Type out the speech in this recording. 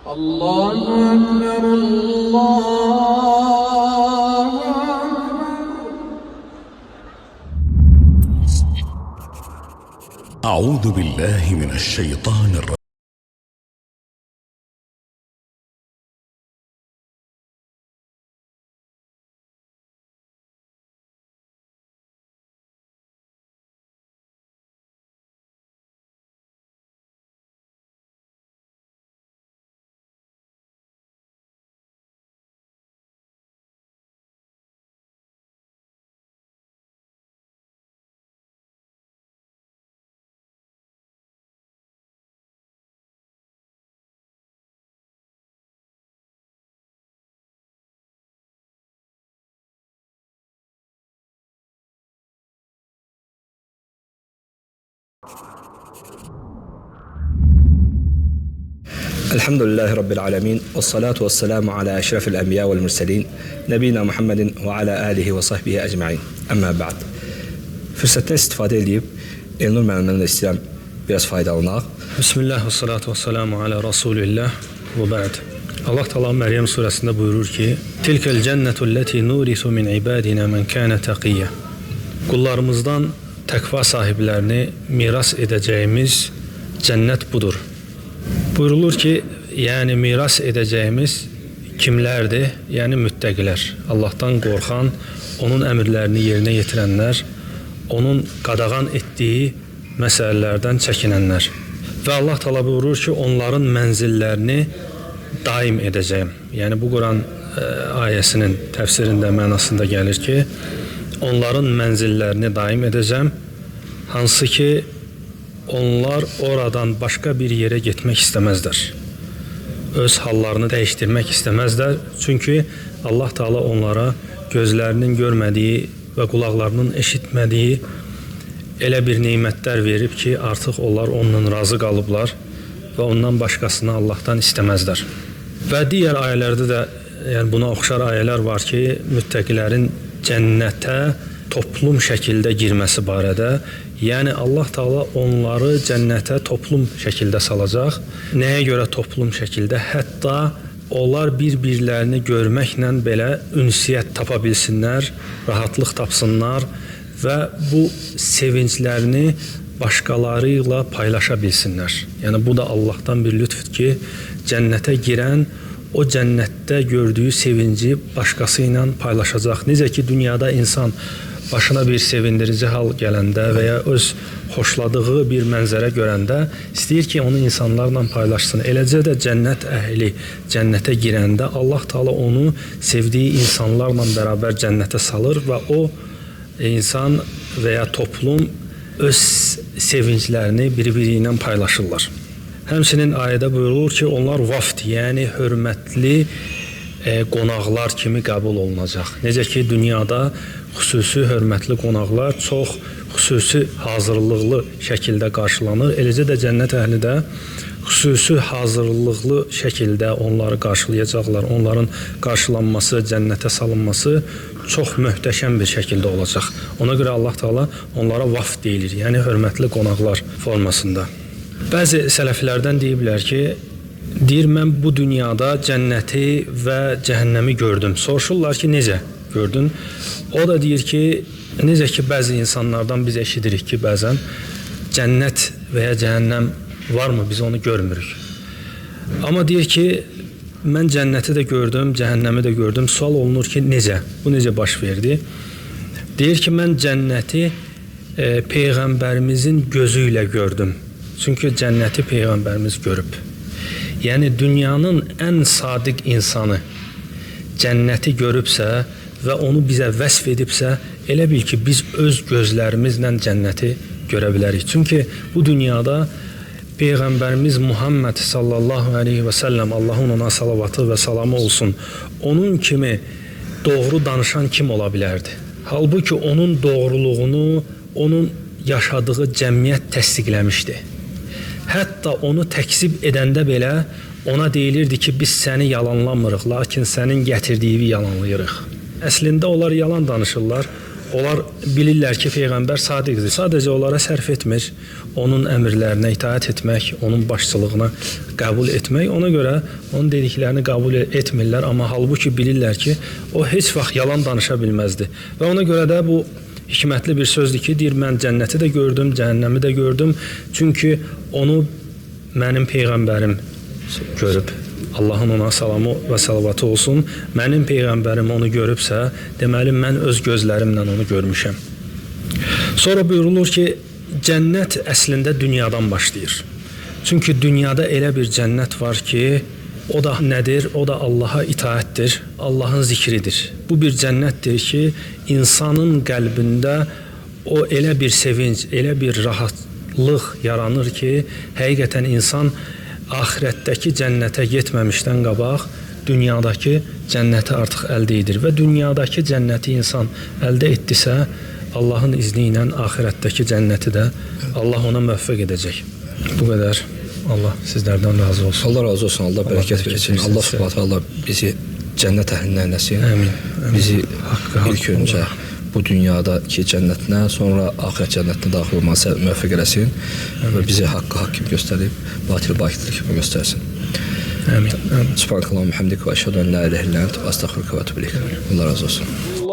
Allahu Ekber, Allahu Ekber. أعوذ بالله من الشيطان الرجيم. الحمد لله رب العالمين والصلاة والسلام على أشرف الأنبياء والمرسلين نبينا Muhammedin ve ala alihi ve sahbihi ecmaîn. Amma ba'd. Fürsətdən istifadə edib Elnur müəllimlə istəyirəm biraz faydalanaq. Bismillah və salatu və salamu ala Rasulillah və ba'd. Allah Teala Məryəm surəsində buyurur ki: "Tilkəl cennetülleti nurisu min ibadina men kana taqiyya." Qullarımızdan təqva sahiblərini miras edəcəyimiz cənnət budur. Buyurulur ki, yəni miras edəcəyimiz kimlərdir? Yəni müttəqilər, Allahdan qorxan, onun əmrlərini yerinə yetirənlər, onun qadağan etdiyi məsələlərdən çəkinənlər. Və Allah Teala buyurur ki, onların mənzillərini daim edəcəyim. Yəni bu Quran ayəsinin təfsirində mənasında gəlir ki, onların mənzillərini daim edəcəm, hansı ki onlar oradan başqa bir yerə getmək istəməzlər. Öz hallarını dəyişdirmək istəməzlər. Çünki Allah Teala onlara gözlərinin görmədiyi və qulaqlarının eşitmədiyi elə bir nemətlər verib ki, artıq onlar ondan razı qalıblar və ondan başqasını Allahdan istəməzlər. Və digər ayələrdə də yəni buna oxşar ayələr var ki, müttəqilərin cənnətə toplum şəkildə girməsi barədə. Yəni Allah Teala onları cənnətə toplum şəkildə salacaq. Nəyə görə toplum şəkildə? Hətta onlar bir-birlərini görməklə belə ünsiyyət tapa bilsinlər, rahatlıq tapsınlar və bu sevinclərini başqaları ilə paylaşa bilsinlər. Yəni bu da Allahdan bir lütfdür ki, cənnətə girən o cənnətdə gördüyü sevinci başqası ilə paylaşacaq. Necə ki dünyada insan başına bir sevindirici hal gələndə və ya öz xoşladığı bir mənzərə görəndə istəyir ki, onu insanlarla paylaşsın. Eləcə də cənnət əhli cənnətə girəndə Allah Teala onu sevdiyi insanlarla bərabər cənnətə salır və o insan və ya toplum öz sevinclərini bir-biri ilə paylaşırlar. Həmçinin ayədə buyurulur ki, onlar vafd, yəni hörmətli qonaqlar kimi qəbul olunacaq. Necə ki, dünyada xüsusi hörmətli qonaqlar çox xüsusi hazırlıqlı şəkildə qarşılanır. Eləcə də cənnət əhli də xüsusi hazırlıqlı şəkildə onları qarşılayacaqlar. Onların qarşılanması, cənnətə salınması çox möhtəşəm bir şəkildə olacaq. Ona görə Allah Teala onlara vafd deyilir, yəni hörmətli qonaqlar formasında. Bəzi sələflərdən deyiblər ki, deyir, mən bu dünyada cənnəti və cəhənnəmi gördüm. Soruşurlar ki, necə gördün? O da deyir ki, necə ki bəzi insanlardan biz eşidirik ki, bəzən cənnət və ya cəhənnəm varmı, biz onu görmürük. Amma deyir ki, mən cənnəti də gördüm, cəhənnəmi də gördüm. Sual olunur ki, necə? Bu necə baş verdi? Deyir ki, mən cənnəti Peyğəmbərimizin gözü ilə gördüm. Çünki cənnəti Peyğəmbərimiz görüb. Yəni dünyanın ən sadiq insanı cənnəti görübsə və onu bizə vəsf edibsə, elə bil ki, biz öz gözlərimizlə cənnəti görə bilərik. Çünki bu dünyada Peyğəmbərimiz Muhammed sallallahu aleyhi və səlləm, Allahın ona salavatı və salamı olsun, onun kimi doğru danışan kim ola bilərdi? Halbuki onun doğruluğunu, onun yaşadığı cəmiyyət təsdiqləmişdi. Hətta onu təkzib edəndə belə ona deyilirdi ki, biz səni yalanlamırıq, lakin sənin gətirdiyini yalanlayırıq. Əslində onlar yalan danışırlar. Onlar bilirlər ki, Peyğəmbər sadiqdir. Sadəcə onlara sərf etmir, onun əmrlərinə itaət etmək, onun başçılığına qəbul etmək. Ona görə onun dediklərini qəbul etmirlər, amma halbuki bilirlər ki, o heç vaxt yalan danışa bilməzdi. Və ona görə də bu hikmətli bir sözdür ki, deyir, mən cənnəti də gördüm, cəhənnəmi də gördüm. Çünki onu mənim Peyğəmbərim görüb. Allahın ona salamı və salavatı olsun. Mənim Peyğəmbərim onu görübsə, deməli, mən öz gözlərimlə onu görmüşəm. Sonra buyurulur ki, cənnət əslində dünyadan başlayır. Çünki dünyada elə bir cənnət var ki, o da nədir? O da Allaha itaətdir, Allahın zikridir. Bu bir cənnətdir ki, insanın qəlbində o elə bir sevinç, elə bir rahatlıq yaranır ki, həqiqətən insan axirətdəki cənnətə getməmişdən qabaq dünyadakı cənnəti artıq əldə edir və dünyadakı cənnəti insan əldə etdisə, Allahın izni ilə axirətdəki cənnəti də Allah ona müvəffəq edəcək. Bu qədər. Allah sizlərdən razı olsun. Allah razı olsun. Allah bərəkət versin. Allah Subhanahu taala bizi cənnət əhlindən eləsin. Amin. Bizi ilk öncə bu dünyadakı cənnətinə, sonra axirət cənnətinə daxil olması müvəffəq eləsin və bizi haqqı haqq kimi göstərib, batil batil kimi göstərsin. Amin. Subhanakallahumma hamdik və əşhədu en la ilahe illə ente, estağfiruke və etûbü ileyk. Allah razı olsun.